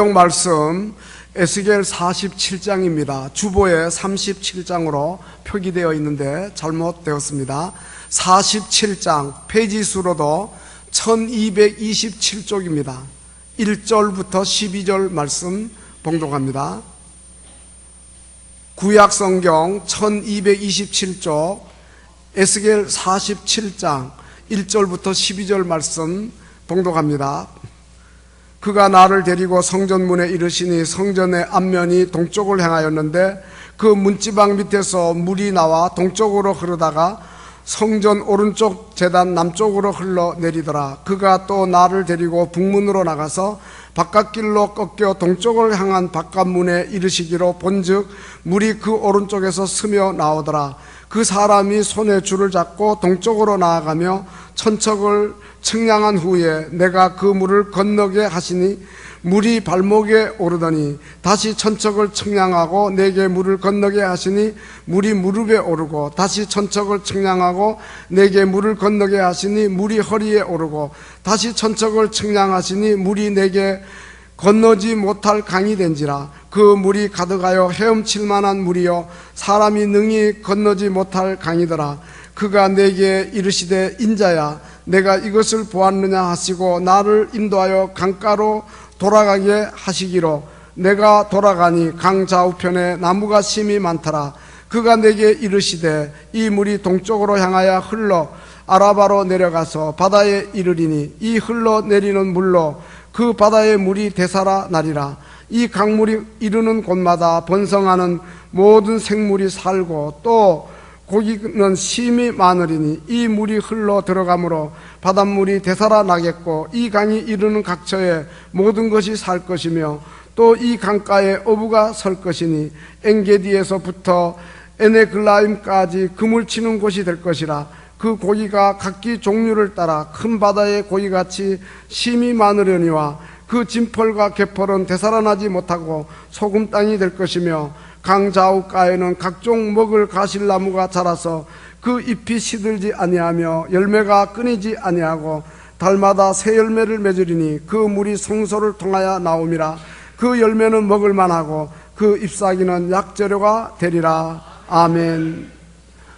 말씀 에스겔 47장입니다. 주보에 37장으로 표기되어 있는데 잘못되었습니다. 47장 페이지 수로도 1227쪽입니다. 1절부터 12절 말씀 봉독합니다. 구약성경 1227쪽 에스겔 47장 1절부터 12절 말씀 봉독합니다. 그가 나를 데리고 성전문에 이르시니 성전의 앞면이 동쪽을 향하였는데 그 문지방 밑에서 물이 나와 동쪽으로 흐르다가 성전 오른쪽 제단 남쪽으로 흘러내리더라. 그가 또 나를 데리고 북문으로 나가서 바깥길로 꺾여 동쪽을 향한 바깥문에 이르시기로 본즉 물이 그 오른쪽에서 스며 나오더라. 그 사람이 손에 줄을 잡고 동쪽으로 나아가며 천척을 측량한 후에 내가 그 물을 건너게 하시니 물이 발목에 오르더니 다시 천척을 측량하고 내게 물을 건너게 하시니 물이 무릎에 오르고 다시 천척을 측량하고 내게 물을 건너게 하시니 물이 허리에 오르고 다시 천척을 측량하시니 물이 내게 건너지 못할 강이 된지라. 그 물이 가득하여 헤엄칠 만한 물이요 사람이 능히 건너지 못할 강이더라. 그가 내게 이르시되 인자야 내가 이것을 보았느냐 하시고 나를 인도하여 강가로 돌아가게 하시기로 내가 돌아가니 강 좌우편에 나무가 심이 많더라. 그가 내게 이르시되 이 물이 동쪽으로 향하여 흘러 아라바로 내려가서 바다에 이르리니 이 흘러내리는 물로 그 바다의 물이 되살아 나리라. 이 강물이 이르는 곳마다 번성하는 모든 생물이 살고 또 고기는 심이 많으리니 이 물이 흘러 들어가므로 바닷물이 되살아 나겠고 이 강이 이르는 각처에 모든 것이 살 것이며 또 이 강가에 어부가 설 것이니 엔게디에서부터 에네글라임까지 그물 치는 곳이 될 것이라. 그 고기가 각기 종류를 따라 큰 바다의 고기같이 심이 많으려니와 그 진펄과 개펄은 되살아나지 못하고 소금 땅이 될 것이며 강 좌우가에는 각종 먹을 가실나무가 자라서 그 잎이 시들지 아니하며 열매가 끊이지 아니하고 달마다 새 열매를 맺으리니 그 물이 성소를 통하여 나옴이라. 그 열매는 먹을 만하고 그 잎사귀는 약재료가 되리라. 아멘.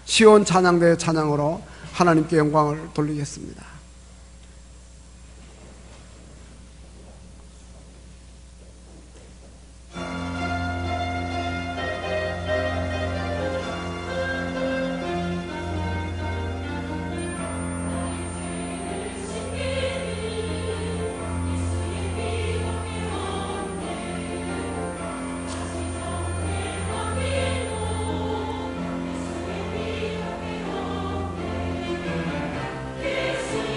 시온 찬양대의 찬양으로 하나님께 영광을 돌리겠습니다. 예수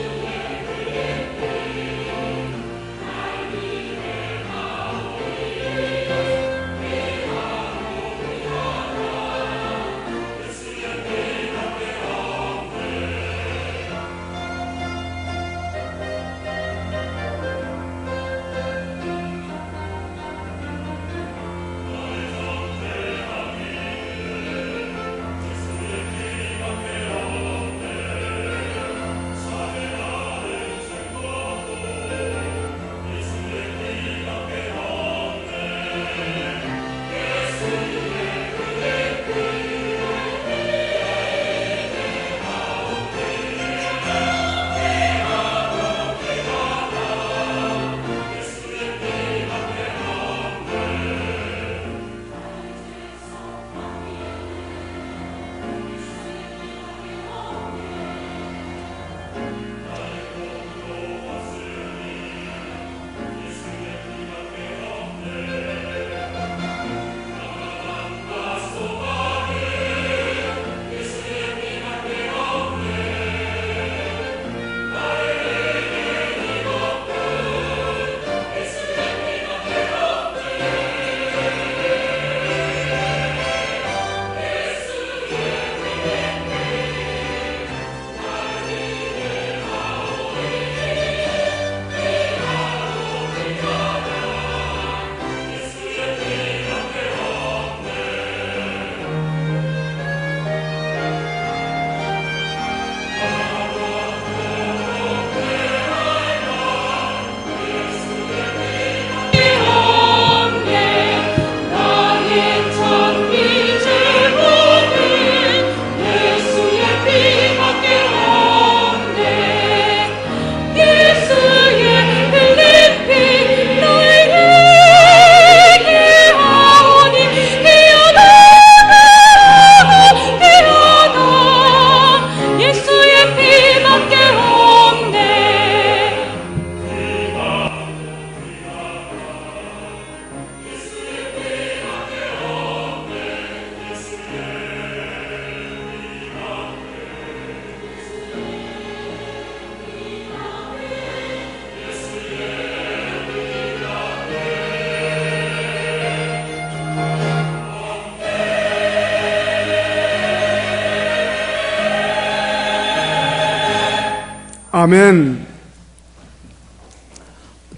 아멘.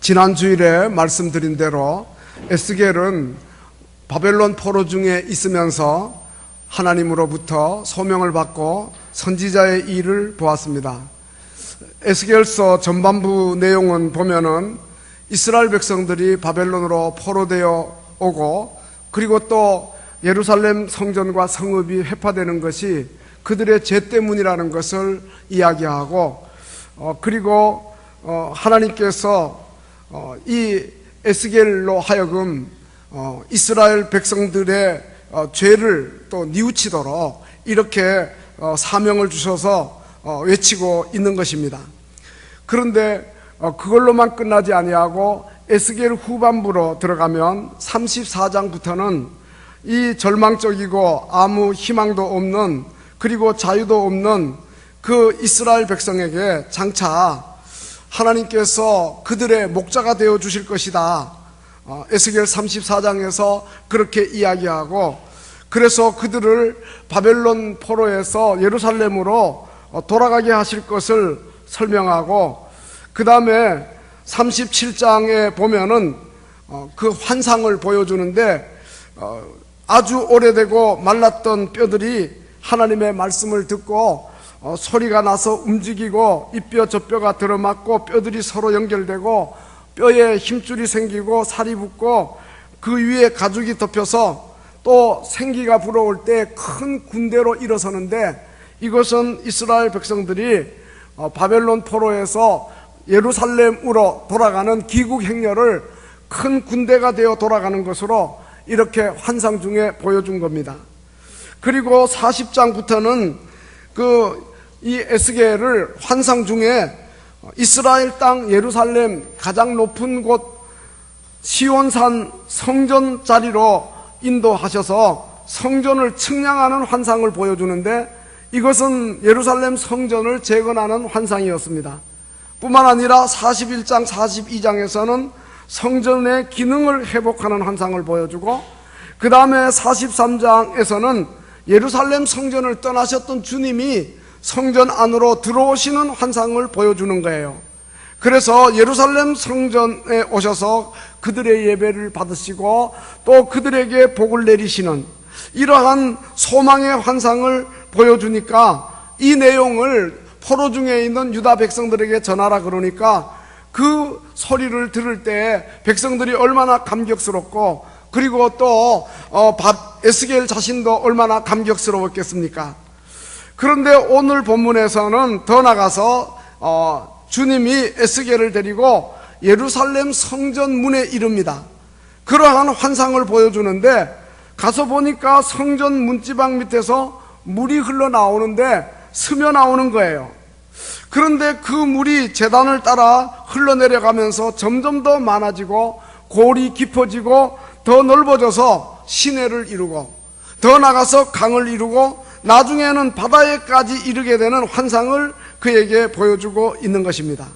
지난 주일에 말씀드린 대로 에스겔은 바벨론 포로 중에 있으면서 하나님으로부터 소명을 받고 선지자의 일을 보았습니다. 에스겔서 전반부 내용은 보면은 이스라엘 백성들이 바벨론으로 포로되어 오고, 그리고 또 예루살렘 성전과 성읍이 회파되는 것이 그들의 죄 때문이라는 것을 이야기하고, 그리고 하나님께서 이 에스겔로 하여금 이스라엘 백성들의 죄를 또 뉘우치도록 이렇게 사명을 주셔서 외치고 있는 것입니다. 그런데 그걸로만 끝나지 아니하고 에스겔 후반부로 들어가면 34장부터는 이 절망적이고 아무 희망도 없는, 그리고 자유도 없는 그 이스라엘 백성에게 장차 하나님께서 그들의 목자가 되어 주실 것이다. 에스겔 34장에서 그렇게 이야기하고, 그래서 그들을 바벨론 포로에서 예루살렘으로 돌아가게 하실 것을 설명하고, 그 다음에 37장에 보면은 그 환상을 보여주는데, 아주 오래되고 말랐던 뼈들이 하나님의 말씀을 듣고 소리가 나서 움직이고, 이 뼈 저 뼈가 들어맞고 뼈들이 서로 연결되고 뼈에 힘줄이 생기고 살이 붙고 그 위에 가죽이 덮여서 또 생기가 불어올 때 큰 군대로 일어서는데, 이것은 이스라엘 백성들이 바벨론 포로에서 예루살렘으로 돌아가는 귀국 행렬을 큰 군대가 되어 돌아가는 것으로 이렇게 환상 중에 보여준 겁니다. 그리고 40장부터는 이 에스겔을 환상 중에 이스라엘 땅 예루살렘 가장 높은 곳 시온산 성전 자리로 인도하셔서 성전을 측량하는 환상을 보여주는데, 이것은 예루살렘 성전을 재건하는 환상이었습니다. 뿐만 아니라 41장 42장에서는 성전의 기능을 회복하는 환상을 보여주고, 그 다음에 43장에서는 예루살렘 성전을 떠나셨던 주님이 성전 안으로 들어오시는 환상을 보여주는 거예요. 그래서 예루살렘 성전에 오셔서 그들의 예배를 받으시고 또 그들에게 복을 내리시는 이러한 소망의 환상을 보여주니까, 이 내용을 포로 중에 있는 유다 백성들에게 전하라 그러니까 그 소리를 들을 때 백성들이 얼마나 감격스럽고, 그리고 또 에스겔 자신도 얼마나 감격스러웠겠습니까? 그런데 오늘 본문에서는 더 나가서 주님이 에스겔을 데리고 예루살렘 성전 문에 이릅니다. 그러한 환상을 보여주는데, 가서 보니까 성전 문지방 밑에서 물이 흘러나오는데 스며 나오는 거예요. 그런데 그 물이 제단을 따라 흘러내려가면서 점점 더 많아지고 골이 깊어지고 더 넓어져서 시내를 이루고, 더 나가서 강을 이루고 나중에는 바다에까지 이르게 되는 환상을 그에게 보여주고 있는 것입니다.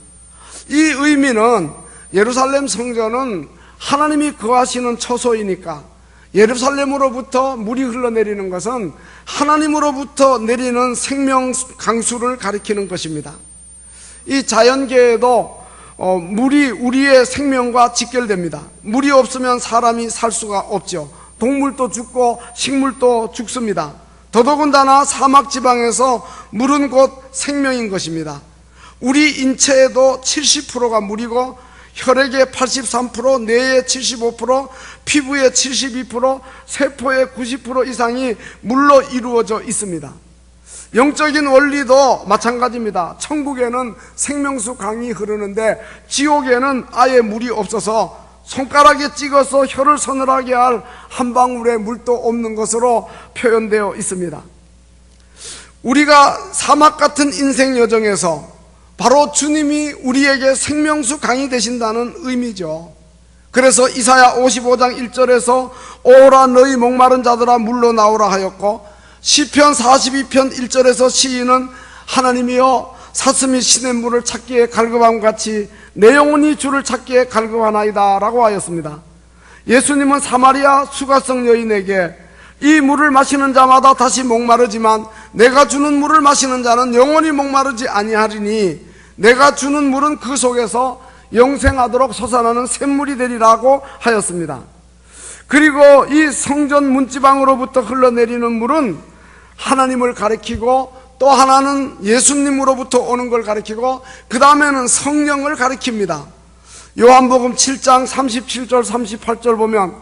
이 의미는 예루살렘 성전은 하나님이 거하시는 처소이니까, 예루살렘으로부터 물이 흘러내리는 것은 하나님으로부터 내리는 생명 강수를 가리키는 것입니다. 이 자연계에도 물이 우리의 생명과 직결됩니다. 물이 없으면 사람이 살 수가 없죠. 동물도 죽고 식물도 죽습니다. 더더군다나 사막 지방에서 물은 곧 생명인 것입니다. 우리 인체에도 70%가 물이고, 혈액의 83%, 뇌의 75%, 피부의 72%, 세포의 90% 이상이 물로 이루어져 있습니다. 영적인 원리도 마찬가지입니다. 천국에는 생명수 강이 흐르는데 지옥에는 아예 물이 없어서 손가락에 찍어서 혀를 서늘하게 할 한 방울의 물도 없는 것으로 표현되어 있습니다. 우리가 사막 같은 인생 여정에서 바로 주님이 우리에게 생명수 강이 되신다는 의미죠. 그래서 이사야 55장 1절에서 오라 너희 목마른 자들아 물로 나오라 하였고, 시편 42편 1절에서 시인은 하나님이여 사슴이 시냇물을 찾기에 갈급함 같이 내 영혼이 주를 찾기에 갈급하나이다 라고 하였습니다. 예수님은 사마리아 수가성 여인에게 이 물을 마시는 자마다 다시 목마르지만 내가 주는 물을 마시는 자는 영원히 목마르지 아니하리니 내가 주는 물은 그 속에서 영생하도록 솟아나는 샘물이 되리라고 하였습니다. 그리고 이 성전 문지방으로부터 흘러내리는 물은 하나님을 가리키고, 또 하나는 예수님으로부터 오는 걸 가리키고, 그 다음에는 성령을 가리킵니다. 요한복음 7장 37절 38절 보면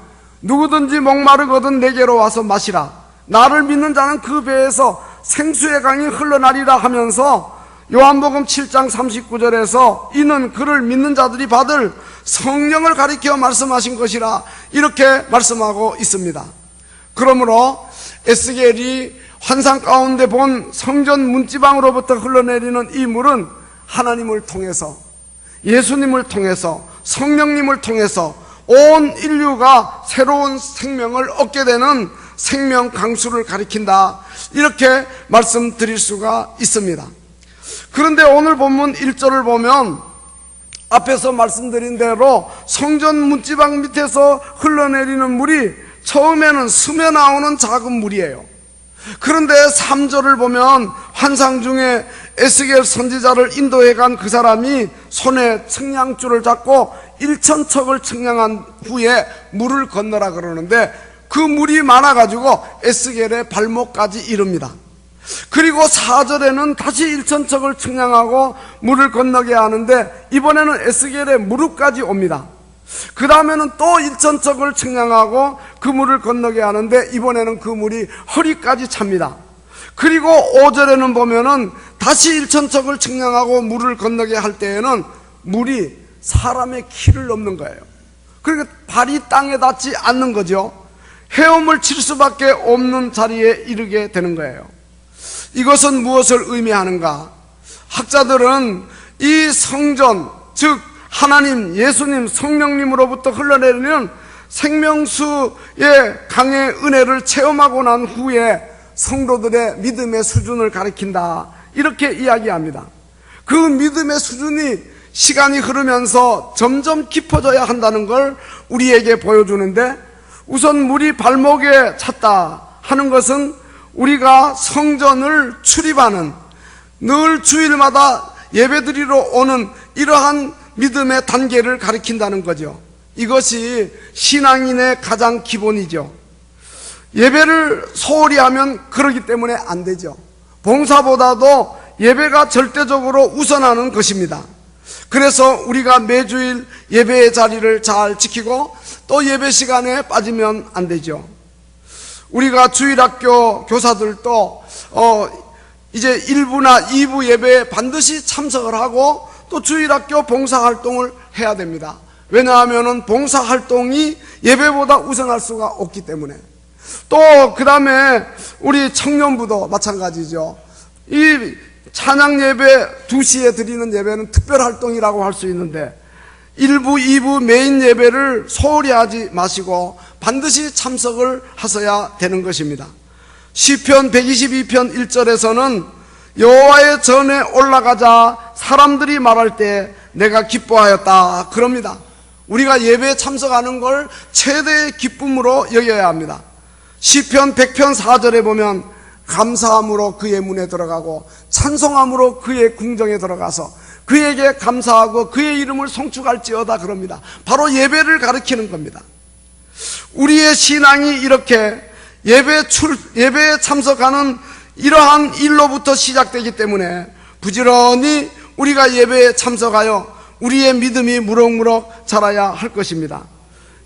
누구든지 목마르거든 내게로 와서 마시라. 나를 믿는 자는 그 배에서 생수의 강이 흘러나리라 하면서 요한복음 7장 39절에서 이는 그를 믿는 자들이 받을 성령을 가리켜 말씀하신 것이라, 이렇게 말씀하고 있습니다. 그러므로 에스겔이 환상 가운데 본 성전 문지방으로부터 흘러내리는 이 물은 하나님을 통해서, 예수님을 통해서, 성령님을 통해서 온 인류가 새로운 생명을 얻게 되는 생명 강수를 가리킨다, 이렇게 말씀드릴 수가 있습니다. 그런데 오늘 본문 1절을 보면 앞에서 말씀드린 대로 성전 문지방 밑에서 흘러내리는 물이 처음에는 스며 나오는 작은 물이에요. 그런데 3절을 보면 환상 중에 에스겔 선지자를 인도해 간 그 사람이 손에 측량줄을 잡고 1,000척을 측량한 후에 물을 건너라 그러는데, 그 물이 많아가지고 에스겔의 발목까지 이릅니다. 그리고 4절에는 다시 1,000척을 측량하고 물을 건너게 하는데, 이번에는 에스겔의 무릎까지 옵니다. 그 다음에는 또 1,000척을 측량하고 그 물을 건너게 하는데, 이번에는 그 물이 허리까지 찹니다. 그리고 5절에는 보면은 다시 1,000척을 측량하고 물을 건너게 할 때에는 물이 사람의 키를 넘는 거예요. 그러니까 발이 땅에 닿지 않는 거죠. 헤엄을 칠 수밖에 없는 자리에 이르게 되는 거예요. 이것은 무엇을 의미하는가? 학자들은 이 성전, 즉 하나님, 예수님, 성령님으로부터 흘러내리는 생명수의 강의 은혜를 체험하고 난 후에 성도들의 믿음의 수준을 가리킨다, 이렇게 이야기합니다. 그 믿음의 수준이 시간이 흐르면서 점점 깊어져야 한다는 걸 우리에게 보여주는데, 우선 물이 발목에 찼다 하는 것은 우리가 성전을 출입하는, 늘 주일마다 예배드리러 오는 이러한 믿음의 단계를 가리킨다는 거죠. 이것이 신앙인의 가장 기본이죠. 예배를 소홀히 하면 그러기 때문에 안 되죠. 봉사보다도 예배가 절대적으로 우선하는 것입니다. 그래서 우리가 매주일 예배의 자리를 잘 지키고 또 예배 시간에 빠지면 안 되죠. 우리가 주일학교 교사들도 이제 1부나 2부 예배에 반드시 참석을 하고 또 주일학교 봉사활동을 해야 됩니다. 왜냐하면 봉사활동이 예배보다 우선할 수가 없기 때문에. 또 그 다음에 우리 청년부도 마찬가지죠. 이 찬양 예배 2시에 드리는 예배는 특별활동이라고 할 수 있는데 1부, 2부 메인 예배를 소홀히 하지 마시고 반드시 참석을 하셔야 되는 것입니다. 시편 122편 1절에서는 여호와의 전에 올라가자 사람들이 말할 때 내가 기뻐하였다 그럽니다. 우리가 예배에 참석하는 걸 최대의 기쁨으로 여겨야 합니다. 시편 100편 4절에 보면 감사함으로 그의 문에 들어가고 찬송함으로 그의 궁정에 들어가서 그에게 감사하고 그의 이름을 송축할지어다 그럽니다. 바로 예배를 가리키는 겁니다. 우리의 신앙이 이렇게 예배에 참석하는 이러한 일로부터 시작되기 때문에 부지런히 우리가 예배에 참석하여 우리의 믿음이 무럭무럭 자라야 할 것입니다.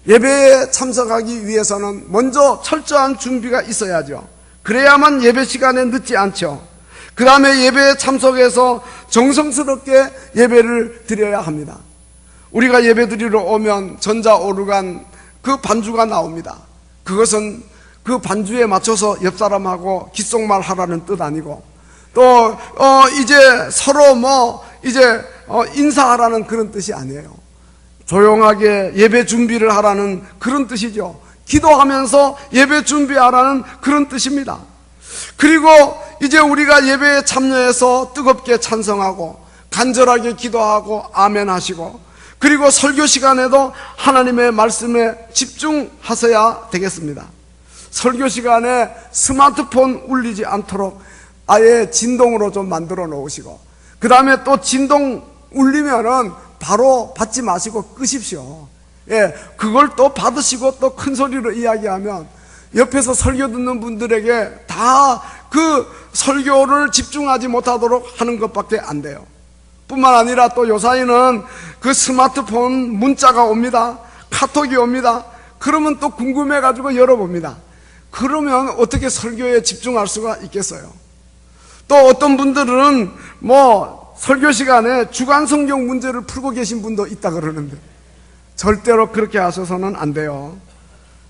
예배에 참석하기 위해서는 먼저 철저한 준비가 있어야죠. 그래야만 예배 시간에 늦지 않죠. 그 다음에 예배에 참석해서 정성스럽게 예배를 드려야 합니다. 우리가 예배 드리러 오면 전자오르간 그 반주가 나옵니다. 그것은 그 반주에 맞춰서 옆 사람하고 귓속말 하라는 뜻 아니고 또 이제 서로 인사하라는 그런 뜻이 아니에요. 조용하게 예배 준비를 하라는 그런 뜻이죠. 기도하면서 예배 준비하라는 그런 뜻입니다. 그리고 이제 우리가 예배에 참여해서 뜨겁게 찬성하고 간절하게 기도하고 아멘 하시고 그리고 설교 시간에도 하나님의 말씀에 집중하셔야 되겠습니다. 설교 시간에 스마트폰 울리지 않도록 아예 진동으로 좀 만들어 놓으시고 그 다음에 또 진동 울리면은 바로 받지 마시고 끄십시오. 예, 그걸 또 받으시고 또 큰 소리로 이야기하면 옆에서 설교 듣는 분들에게 다 그 설교를 집중하지 못하도록 하는 것밖에 안 돼요. 뿐만 아니라 또 요사이는 그 스마트폰 문자가 옵니다. 카톡이 옵니다. 그러면 또 궁금해가지고 열어봅니다. 그러면 어떻게 설교에 집중할 수가 있겠어요? 또 어떤 분들은 설교 시간에 주간 성경 문제를 풀고 계신 분도 있다 그러는데 절대로 그렇게 하셔서는 안 돼요.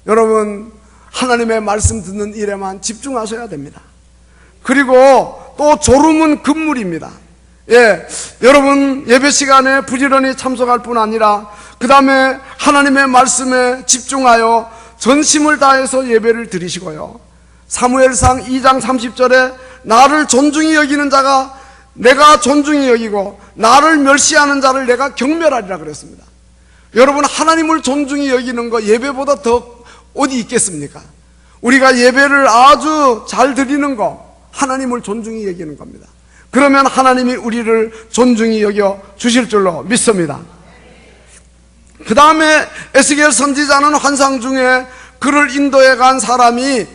여러분, 하나님의 말씀 듣는 일에만 집중하셔야 됩니다. 그리고 또 졸음은 금물입니다. 예, 여러분 예배 시간에 부지런히 참석할 뿐 아니라 그 다음에 하나님의 말씀에 집중하여 전심을 다해서 예배를 드리시고요. 사무엘상 2장 30절에 나를 존중히 여기는 자가 내가 존중히 여기고 나를 멸시하는 자를 내가 경멸하리라 그랬습니다. 여러분, 하나님을 존중히 여기는 거 예배보다 더 어디 있겠습니까? 우리가 예배를 아주 잘 드리는 거 하나님을 존중히 여기는 겁니다. 그러면 하나님이 우리를 존중히 여겨 주실 줄로 믿습니다. 그 다음에 에스겔 선지자는 환상 중에 그를 인도해 간 사람이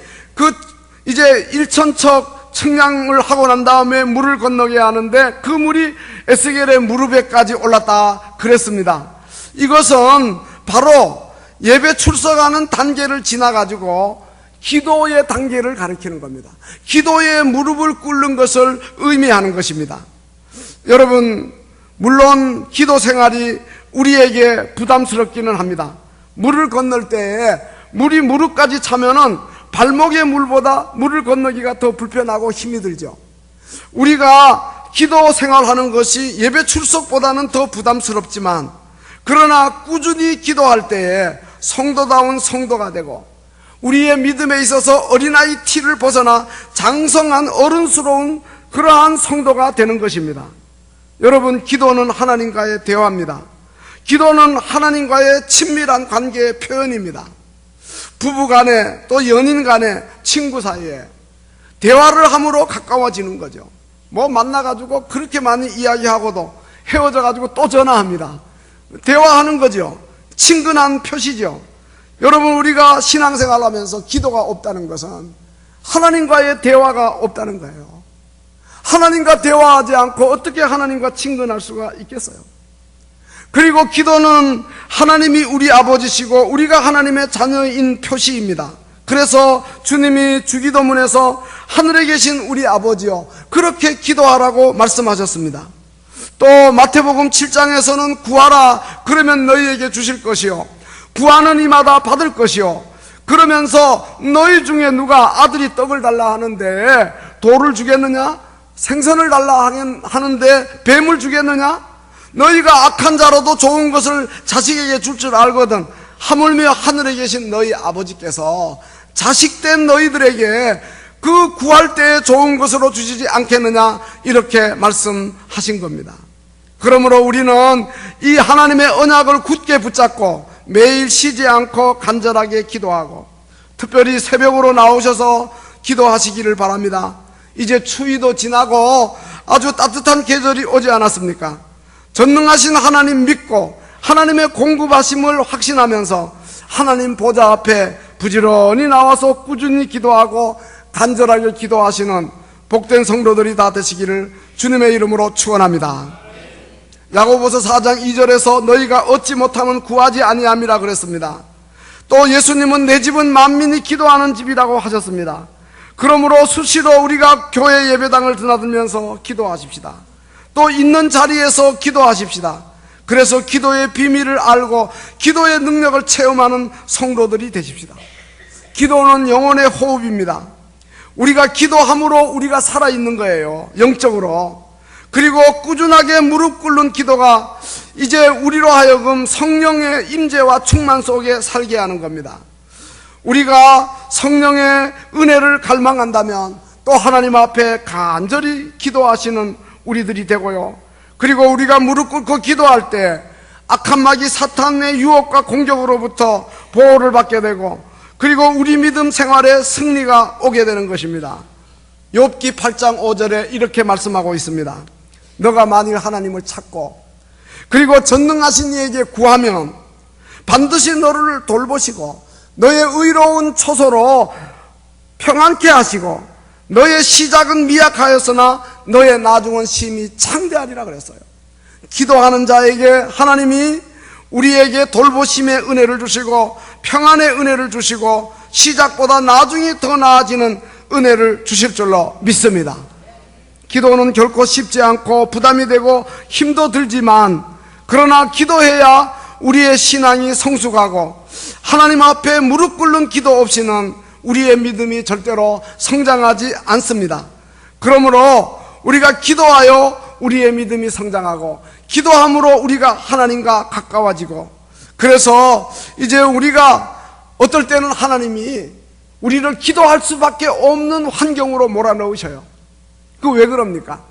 이제 1,000척 측량을 하고 난 다음에 물을 건너게 하는데 그 물이 에스겔의 무릎에까지 올랐다 그랬습니다. 이것은 바로 예배 출석하는 단계를 지나가지고 기도의 단계를 가리키는 겁니다. 기도의 무릎을 꿇는 것을 의미하는 것입니다. 여러분, 물론 기도 생활이 우리에게 부담스럽기는 합니다. 물을 건널 때에 물이 무릎까지 차면은 발목의 물보다 물을 건너기가 더 불편하고 힘이 들죠. 우리가 기도 생활하는 것이 예배 출석보다는 더 부담스럽지만 그러나 꾸준히 기도할 때에 성도다운 성도가 되고 우리의 믿음에 있어서 어린아이 티를 벗어나 장성한 어른스러운 그러한 성도가 되는 것입니다. 여러분, 기도는 하나님과의 대화입니다. 기도는 하나님과의 친밀한 관계의 표현입니다. 부부 간에 또 연인 간에 친구 사이에 대화를 함으로 가까워지는 거죠. 만나가지고 그렇게 많이 이야기하고도 헤어져가지고 또 전화합니다. 대화하는 거죠. 친근한 표시죠. 여러분, 우리가 신앙생활 하면서 기도가 없다는 것은 하나님과의 대화가 없다는 거예요. 하나님과 대화하지 않고 어떻게 하나님과 친근할 수가 있겠어요? 그리고 기도는 하나님이 우리 아버지시고 우리가 하나님의 자녀인 표시입니다. 그래서 주님이 주기도문에서 하늘에 계신 우리 아버지요 그렇게 기도하라고 말씀하셨습니다. 또 마태복음 7장에서는 구하라 그러면 너희에게 주실 것이요 구하는 이마다 받을 것이요 그러면서 너희 중에 누가 아들이 떡을 달라 하는데 돌을 주겠느냐? 생선을 달라 하는데 뱀을 주겠느냐? 너희가 악한 자로도 좋은 것을 자식에게 줄 줄 알거든 하물며 하늘에 계신 너희 아버지께서 자식된 너희들에게 그 구할 때에 좋은 것으로 주시지 않겠느냐 이렇게 말씀하신 겁니다. 그러므로 우리는 이 하나님의 언약을 굳게 붙잡고 매일 쉬지 않고 간절하게 기도하고 특별히 새벽으로 나오셔서 기도하시기를 바랍니다. 이제 추위도 지나고 아주 따뜻한 계절이 오지 않았습니까? 전능하신 하나님 믿고 하나님의 공급하심을 확신하면서 하나님 보좌 앞에 부지런히 나와서 꾸준히 기도하고 간절하게 기도하시는 복된 성도들이 다 되시기를 주님의 이름으로 축원합니다. 야고보서 4장 2절에서 너희가 얻지 못하면 구하지 아니함이라 그랬습니다. 또 예수님은 내 집은 만민이 기도하는 집이라고 하셨습니다. 그러므로 수시로 우리가 교회 예배당을 드나들면서 기도하십시다. 또 있는 자리에서 기도하십시다. 그래서 기도의 비밀을 알고 기도의 능력을 체험하는 성도들이 되십시다. 기도는 영혼의 호흡입니다. 우리가 기도함으로 우리가 살아있는 거예요, 영적으로. 그리고 꾸준하게 무릎 꿇는 기도가 이제 우리로 하여금 성령의 임재와 충만 속에 살게 하는 겁니다. 우리가 성령의 은혜를 갈망한다면 또 하나님 앞에 간절히 기도하시는 우리들이 되고요. 그리고 우리가 무릎 꿇고 기도할 때 악한 마귀 사탄의 유혹과 공격으로부터 보호를 받게 되고 그리고 우리 믿음 생활에 승리가 오게 되는 것입니다. 욥기 8장 5절에 이렇게 말씀하고 있습니다. 너가 만일 하나님을 찾고 그리고 전능하신 이에게 구하면 반드시 너를 돌보시고 너의 의로운 초소로 평안케 하시고 너의 시작은 미약하였으나 너의 나중은 심히 창대하리라 그랬어요. 기도하는 자에게 하나님이 우리에게 돌보심의 은혜를 주시고 평안의 은혜를 주시고 시작보다 나중이 더 나아지는 은혜를 주실 줄로 믿습니다. 기도는 결코 쉽지 않고 부담이 되고 힘도 들지만 그러나 기도해야 우리의 신앙이 성숙하고 하나님 앞에 무릎 꿇는 기도 없이는 우리의 믿음이 절대로 성장하지 않습니다. 그러므로 우리가 기도하여 우리의 믿음이 성장하고 기도함으로 우리가 하나님과 가까워지고 그래서 이제 우리가 어떨 때는 하나님이 우리를 기도할 수밖에 없는 환경으로 몰아넣으셔요. 그 왜 그럽니까?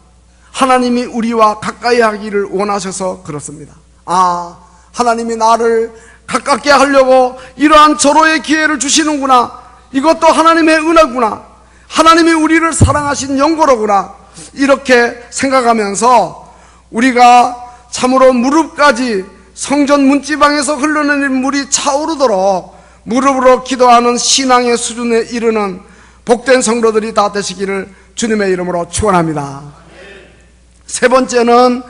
하나님이 우리와 가까이 하기를 원하셔서 그렇습니다. 하나님이 나를 가깝게 하려고 이러한 절호의 기회를 주시는구나. 이것도 하나님의 은혜구나. 하나님이 우리를 사랑하신 연고로구나. 이렇게 생각하면서 우리가 참으로 무릎까지 성전 문지방에서 흘러내린 물이 차오르도록 무릎으로 기도하는 신앙의 수준에 이르는 복된 성도들이 다 되시기를 주님의 이름으로 축원합니다. 세 번째는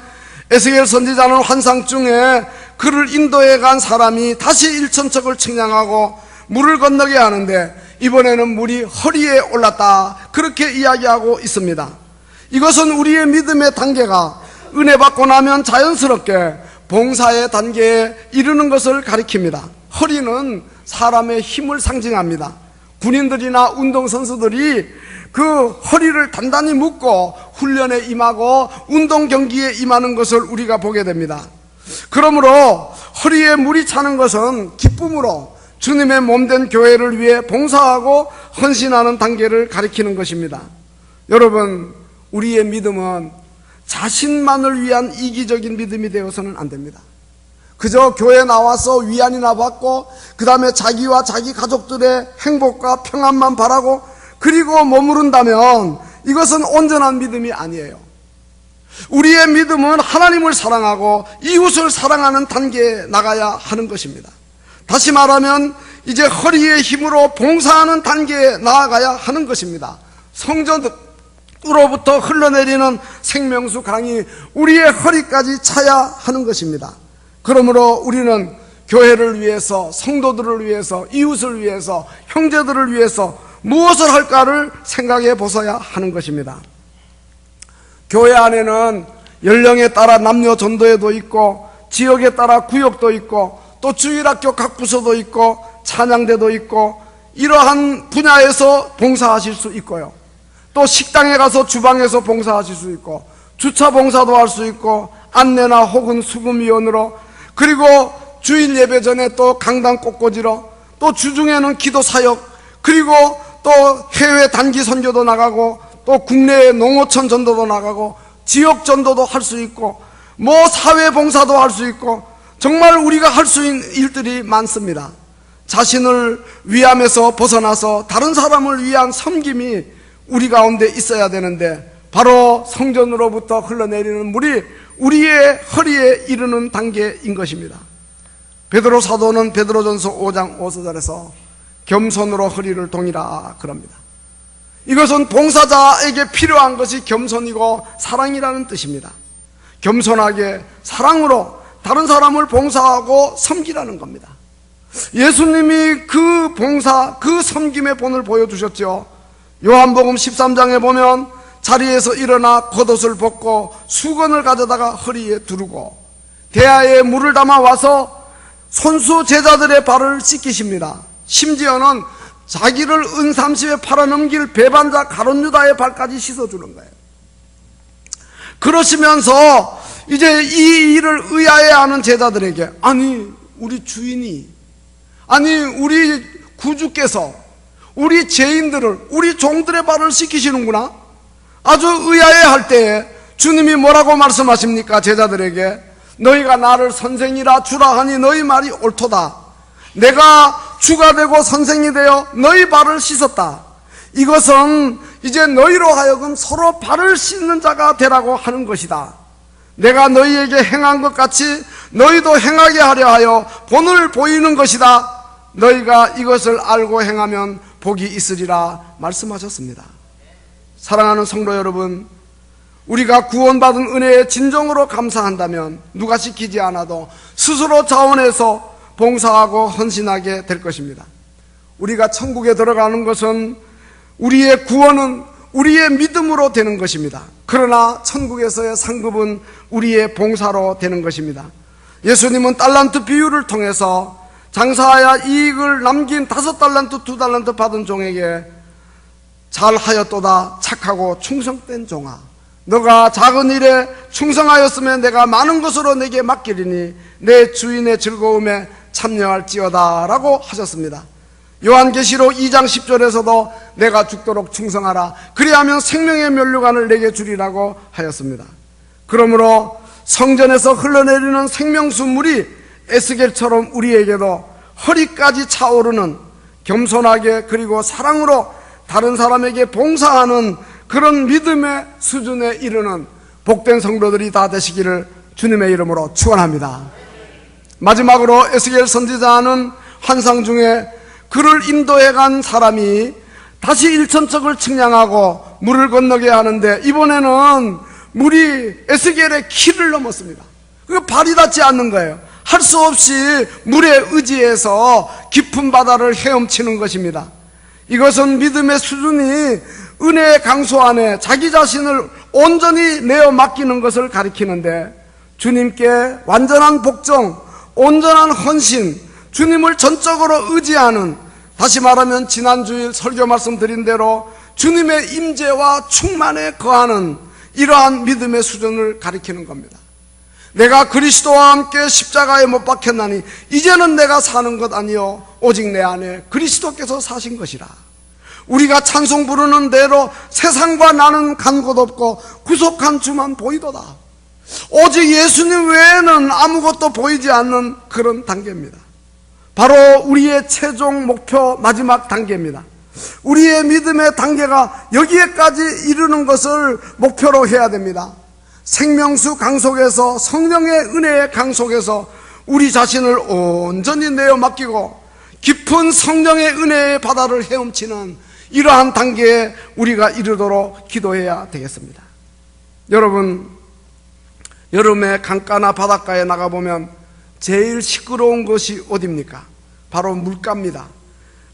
에스겔 선지자는 환상 중에 그를 인도해 간 사람이 다시 일천척을 측량하고 물을 건너게 하는데 이번에는 물이 허리에 올랐다, 그렇게 이야기하고 있습니다. 이것은 우리의 믿음의 단계가 은혜 받고 나면 자연스럽게 봉사의 단계에 이르는 것을 가리킵니다. 허리는 사람의 힘을 상징합니다. 군인들이나 운동선수들이 그 허리를 단단히 묶고 훈련에 임하고 운동 경기에 임하는 것을 우리가 보게 됩니다. 그러므로 허리에 물이 차는 것은 기쁨으로 주님의 몸된 교회를 위해 봉사하고 헌신하는 단계를 가리키는 것입니다. 여러분, 우리의 믿음은 자신만을 위한 이기적인 믿음이 되어서는 안 됩니다. 그저 교회 나와서 위안이나 받고 그 다음에 자기와 자기 가족들의 행복과 평안만 바라고 그리고 머무른다면 이것은 온전한 믿음이 아니에요. 우리의 믿음은 하나님을 사랑하고 이웃을 사랑하는 단계에 나가야 하는 것입니다. 다시 말하면 이제 허리의 힘으로 봉사하는 단계에 나아가야 하는 것입니다. 성전으로부터 흘러내리는 생명수 강이 우리의 허리까지 차야 하는 것입니다. 그러므로 우리는 교회를 위해서, 성도들을 위해서, 이웃을 위해서, 형제들을 위해서 무엇을 할까를 생각해 보셔야 하는 것입니다. 교회 안에는 연령에 따라 남녀 전도회도 있고 지역에 따라 구역도 있고 또 주일학교 각 부서도 있고 찬양대도 있고 이러한 분야에서 봉사하실 수 있고요. 또 식당에 가서 주방에서 봉사하실 수 있고 주차 봉사도 할 수 있고 안내나 혹은 수금위원으로, 그리고 주일 예배 전에 또 강단 꽃꽂이로, 또 주중에는 기도 사역, 그리고 또 해외 단기 선교도 나가고 또 국내에 농어촌 전도도 나가고 지역 전도도 할 수 있고 뭐 사회 봉사도 할 수 있고 정말 우리가 할 수 있는 일들이 많습니다. 자신을 위함에서 벗어나서 다른 사람을 위한 섬김이 우리 가운데 있어야 되는데 바로 성전으로부터 흘러내리는 물이 우리의 허리에 이르는 단계인 것입니다. 베드로 사도는 베드로전서 5장 5절에서 겸손으로 허리를 동이라 그럽니다. 이것은 봉사자에게 필요한 것이 겸손이고 사랑이라는 뜻입니다. 겸손하게 사랑으로 다른 사람을 봉사하고 섬기라는 겁니다. 예수님이 그 봉사, 그 섬김의 본을 보여주셨죠. 요한복음 13장에 보면 자리에서 일어나 겉옷을 벗고 수건을 가져다가 허리에 두르고 대야에 물을 담아 와서 손수 제자들의 발을 씻기십니다. 심지어는 자기를 은삼십에 팔아넘길 배반자 가룟유다의 발까지 씻어주는 거예요. 그러시면서 이제 이 일을 의아해하는 제자들에게, 아니 우리 주인이, 아니 우리 구주께서 우리 죄인들을, 우리 종들의 발을 씻기시는구나. 아주 의아해할 때에 주님이 뭐라고 말씀하십니까? 제자들에게 너희가 나를 선생이라 주라 하니 너희 말이 옳도다. 내가 주가 되고 선생이 되어 너희 발을 씻었다. 이것은 이제 너희로 하여금 서로 발을 씻는 자가 되라고 하는 것이다. 내가 너희에게 행한 것 같이 너희도 행하게 하려 하여 본을 보이는 것이다. 너희가 이것을 알고 행하면 복이 있으리라 말씀하셨습니다. 사랑하는 성도 여러분, 우리가 구원받은 은혜에 진정으로 감사한다면 누가 시키지 않아도 스스로 자원해서 봉사하고 헌신하게 될 것입니다. 우리가 천국에 들어가는 것은, 우리의 구원은 우리의 믿음으로 되는 것입니다. 그러나 천국에서의 상급은 우리의 봉사로 되는 것입니다. 예수님은 달란트 비유를 통해서 장사하여 이익을 남긴 5달란트 2달란트 받은 종에게 잘하였도다 착하고 충성된 종아, 너가 작은 일에 충성하였으면 내가 많은 것으로 내게 맡기리니 내 주인의 즐거움에 참여할지어다 라고 하셨습니다. 요한계시록 2장 10절에서도 내가 죽도록 충성하라, 그리하면 생명의 면류관을 내게 주리라고 하였습니다. 그러므로 성전에서 흘러내리는 생명수 물이 에스겔처럼 우리에게도 허리까지 차오르는, 겸손하게 그리고 사랑으로 다른 사람에게 봉사하는 그런 믿음의 수준에 이르는 복된 성도들이 다 되시기를 주님의 이름으로 축원합니다. 마지막으로 에스겔 선지자는 환상 중에 그를 인도해 간 사람이 다시 일천척을 측량하고 물을 건너게 하는데, 이번에는 물이 에스겔의 키를 넘었습니다. 그 발이 닿지 않는 거예요. 할 수 없이 물에 의지해서 깊은 바다를 헤엄치는 것입니다. 이것은 믿음의 수준이 은혜의 강수 안에 자기 자신을 온전히 내어 맡기는 것을 가리키는데, 주님께 완전한 복종, 온전한 헌신, 주님을 전적으로 의지하는, 다시 말하면 지난주일 설교 말씀드린 대로 주님의 임재와 충만에 거하는 이러한 믿음의 수준을 가리키는 겁니다. 내가 그리스도와 함께 십자가에 못 박혔나니 이제는 내가 사는 것 아니요 오직 내 안에 그리스도께서 사신 것이라. 우리가 찬송 부르는 대로 세상과 나는 간 곳 없고 구속한 주만 보이도다. 오직 예수님 외에는 아무것도 보이지 않는 그런 단계입니다. 바로 우리의 최종 목표 마지막 단계입니다. 우리의 믿음의 단계가 여기에까지 이르는 것을 목표로 해야 됩니다. 생명수 강속에서, 성령의 은혜의 강속에서 우리 자신을 온전히 내어 맡기고 깊은 성령의 은혜의 바다를 헤엄치는 이러한 단계에 우리가 이르도록 기도해야 되겠습니다. 여러분, 여름에 강가나 바닷가에 나가보면 제일 시끄러운 것이 어디입니까? 바로 물가입니다.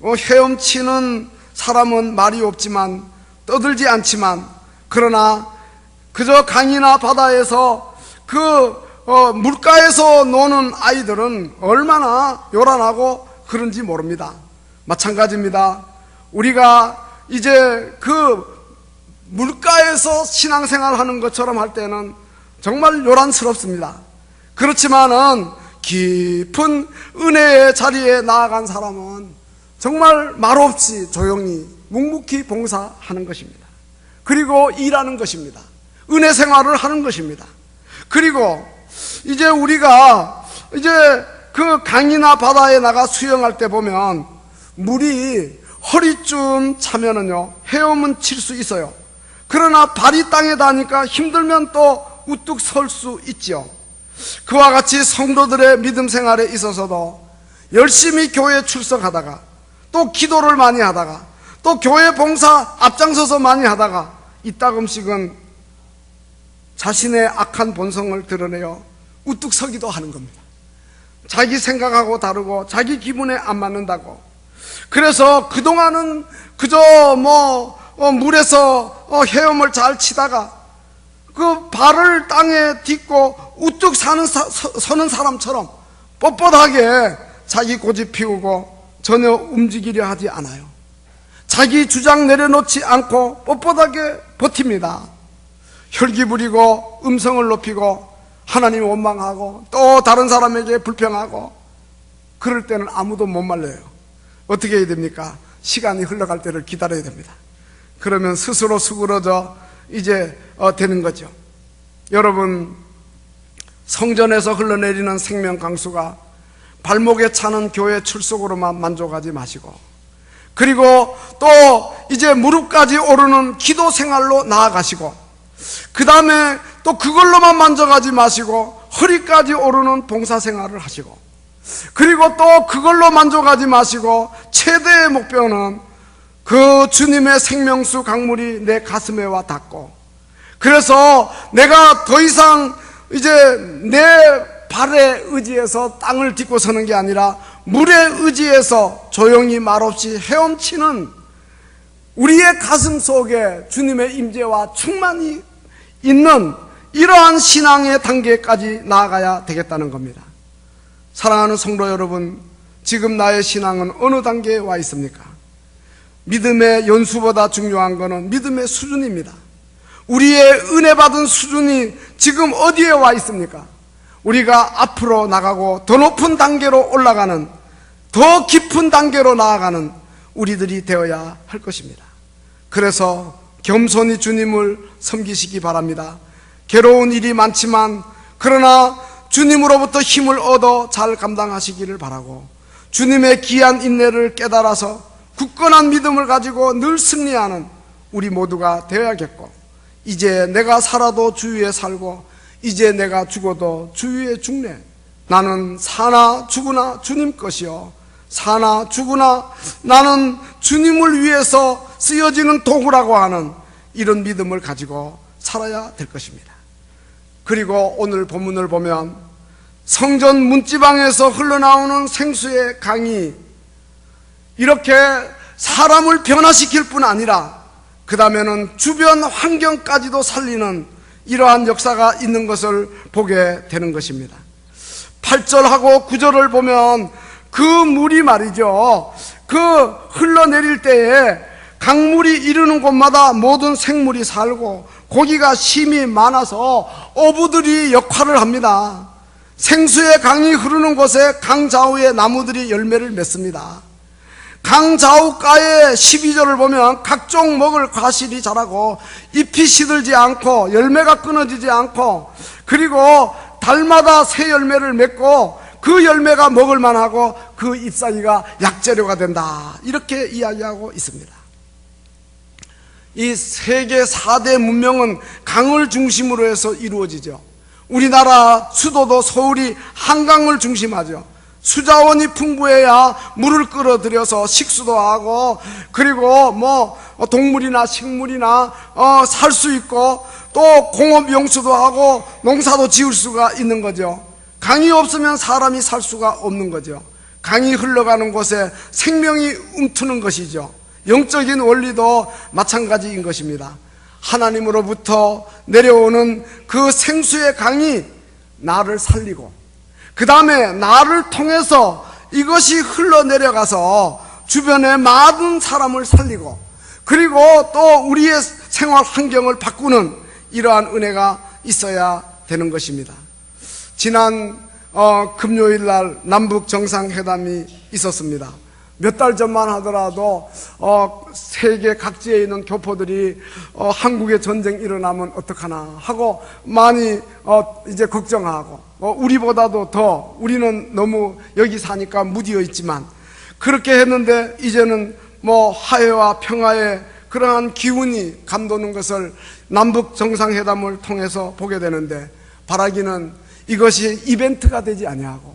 헤엄치는 사람은 말이 없지만, 떠들지 않지만, 그러나 그저 강이나 바다에서 물가에서 노는 아이들은 얼마나 요란하고 그런지 모릅니다. 마찬가지입니다. 우리가 이제 그 물가에서 신앙생활 하는 것처럼 할 때는 정말 요란스럽습니다. 그렇지만은 깊은 은혜의 자리에 나아간 사람은 정말 말없이 조용히 묵묵히 봉사하는 것입니다. 그리고 일하는 것입니다. 은혜 생활을 하는 것입니다. 그리고 이제 우리가 이제 그 강이나 바다에 나가 수영할 때 보면 물이 허리쯤 차면은요 헤엄은 칠 수 있어요. 그러나 발이 땅에 닿으니까 힘들면 또 우뚝 설 수 있지요. 그와 같이 성도들의 믿음 생활에 있어서도 열심히 교회에 출석하다가, 또 기도를 많이 하다가, 또 교회 봉사 앞장서서 많이 하다가 이따금씩은 자신의 악한 본성을 드러내어 우뚝 서기도 하는 겁니다. 자기 생각하고 다르고 자기 기분에 안 맞는다고. 그래서 그동안은 그저 물에서 헤엄을 잘 치다가 그 발을 땅에 딛고 우뚝 서는 사람처럼 뻣뻣하게 자기 고집 피우고 전혀 움직이려 하지 않아요. 자기 주장 내려놓지 않고 뻣뻣하게 버팁니다. 혈기 부리고 음성을 높이고 하나님 원망하고 또 다른 사람에게 불평하고, 그럴 때는 아무도 못 말려요. 어떻게 해야 됩니까? 시간이 흘러갈 때를 기다려야 됩니다. 그러면 스스로 수그러져 이제 되는 거죠. 여러분, 성전에서 흘러내리는 생명 강수가 발목에 차는 교회 출석으로만 만족하지 마시고, 그리고 또 이제 무릎까지 오르는 기도 생활로 나아가시고, 그 다음에 또 그걸로만 만족하지 마시고 허리까지 오르는 봉사생활을 하시고, 그리고 또 그걸로 만족하지 마시고 최대의 목표는 그 주님의 생명수 강물이 내 가슴에 와 닿고, 그래서 내가 더 이상 이제 내 발에 의지해서 땅을 딛고 서는 게 아니라 물에 의지해서 조용히 말없이 헤엄치는 우리의 가슴 속에 주님의 임재와 충만이 있는 이러한 신앙의 단계까지 나아가야 되겠다는 겁니다. 사랑하는 성도 여러분, 지금 나의 신앙은 어느 단계에 와 있습니까? 믿음의 연수보다 중요한 것은 믿음의 수준입니다. 우리의 은혜 받은 수준이 지금 어디에 와 있습니까? 우리가 앞으로 나가고 더 높은 단계로 올라가는, 더 깊은 단계로 나아가는 우리들이 되어야 할 것입니다. 그래서 겸손히 주님을 섬기시기 바랍니다. 괴로운 일이 많지만 그러나 주님으로부터 힘을 얻어 잘 감당하시기를 바라고, 주님의 귀한 인내를 깨달아서 굳건한 믿음을 가지고 늘 승리하는 우리 모두가 되어야겠고, 이제 내가 살아도 주 위에 살고 이제 내가 죽어도 주 위에 죽네. 나는 사나 죽으나 주님 것이요, 사나 죽으나 나는 주님을 위해서 쓰여지는 도구라고 하는 이런 믿음을 가지고 살아야 될 것입니다. 그리고 오늘 본문을 보면 성전 문지방에서 흘러나오는 생수의 강이 이렇게 사람을 변화시킬 뿐 아니라 그 다음에는 주변 환경까지도 살리는 이러한 역사가 있는 것을 보게 되는 것입니다. 8절하고 9절을 보면 그 물이 말이죠, 그 흘러내릴 때에 강물이 이르는 곳마다 모든 생물이 살고 고기가 심이 많아서 어부들이 역할을 합니다. 생수의 강이 흐르는 곳에 강 좌우에 나무들이 열매를 맺습니다. 강 좌우가의 12절을 보면 각종 먹을 과실이 자라고 잎이 시들지 않고 열매가 끊어지지 않고, 그리고 달마다 새 열매를 맺고 그 열매가 먹을 만하고 그 잎사귀가 약재료가 된다, 이렇게 이야기하고 있습니다. 이 세계 4대 문명은 강을 중심으로 해서 이루어지죠. 우리나라 수도도 서울이 한강을 중심하죠. 수자원이 풍부해야 물을 끌어들여서 식수도 하고, 그리고 동물이나 식물이나 살 수 있고, 또 공업 용수도 하고 농사도 지을 수가 있는 거죠. 강이 없으면 사람이 살 수가 없는 거죠. 강이 흘러가는 곳에 생명이 움트는 것이죠. 영적인 원리도 마찬가지인 것입니다. 하나님으로부터 내려오는 그 생수의 강이 나를 살리고, 그 다음에 나를 통해서 이것이 흘러내려가서 주변의 많은 사람을 살리고, 그리고 또 우리의 생활 환경을 바꾸는 이러한 은혜가 있어야 되는 것입니다. 지난 금요일 날 남북 정상회담이 있었습니다. 몇 달 전만 하더라도 세계 각지에 있는 교포들이 한국에 전쟁 일어나면 어떡하나 하고 많이 이제 걱정하고, 우리보다도 더 우리는 너무 여기 사니까 무디어 있지만 그렇게 했는데, 이제는 화해와 평화의 그러한 기운이 감도는 것을 남북 정상회담을 통해서 보게 되는데, 바라기는 이것이 이벤트가 되지 아니하고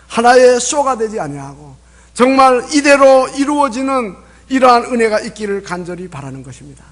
하나의 쇼가 되지 아니하고 정말 이대로 이루어지는 이러한 은혜가 있기를 간절히 바라는 것입니다.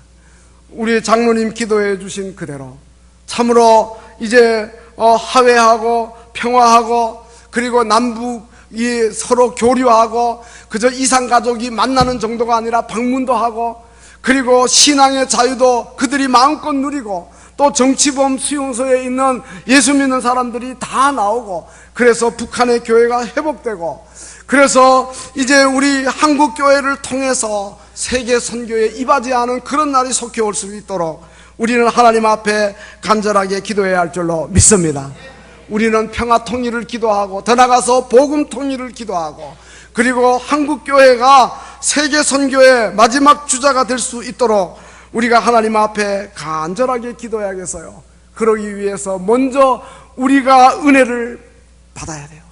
우리 장로님 기도해 주신 그대로 참으로 이제 화해하고 평화하고, 그리고 남북이 서로 교류하고, 그저 이산가족이 만나는 정도가 아니라 방문도 하고, 그리고 신앙의 자유도 그들이 마음껏 누리고, 또 정치범 수용소에 있는 예수 믿는 사람들이 다 나오고, 그래서 북한의 교회가 회복되고, 그래서 이제 우리 한국 교회를 통해서 세계 선교에 이바지하는 그런 날이 속히 올 수 있도록 우리는 하나님 앞에 간절하게 기도해야 할 줄로 믿습니다. 우리는 평화 통일을 기도하고, 더 나아가서 복음 통일을 기도하고, 그리고 한국 교회가 세계 선교의 마지막 주자가 될 수 있도록 우리가 하나님 앞에 간절하게 기도해야겠어요. 그러기 위해서 먼저 우리가 은혜를 받아야 돼요.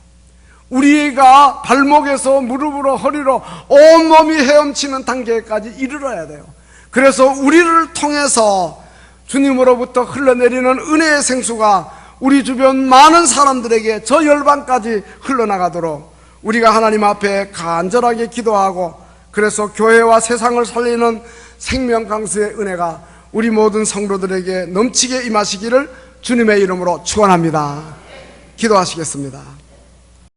우리가 발목에서 무릎으로 허리로 온몸이 헤엄치는 단계까지 이르러야 돼요. 그래서 우리를 통해서 주님으로부터 흘러내리는 은혜의 생수가 우리 주변 많은 사람들에게 저 열방까지 흘러나가도록 우리가 하나님 앞에 간절하게 기도하고, 그래서 교회와 세상을 살리는 생명 강수의 은혜가 우리 모든 성도들에게 넘치게 임하시기를 주님의 이름으로 축원합니다. 기도하시겠습니다.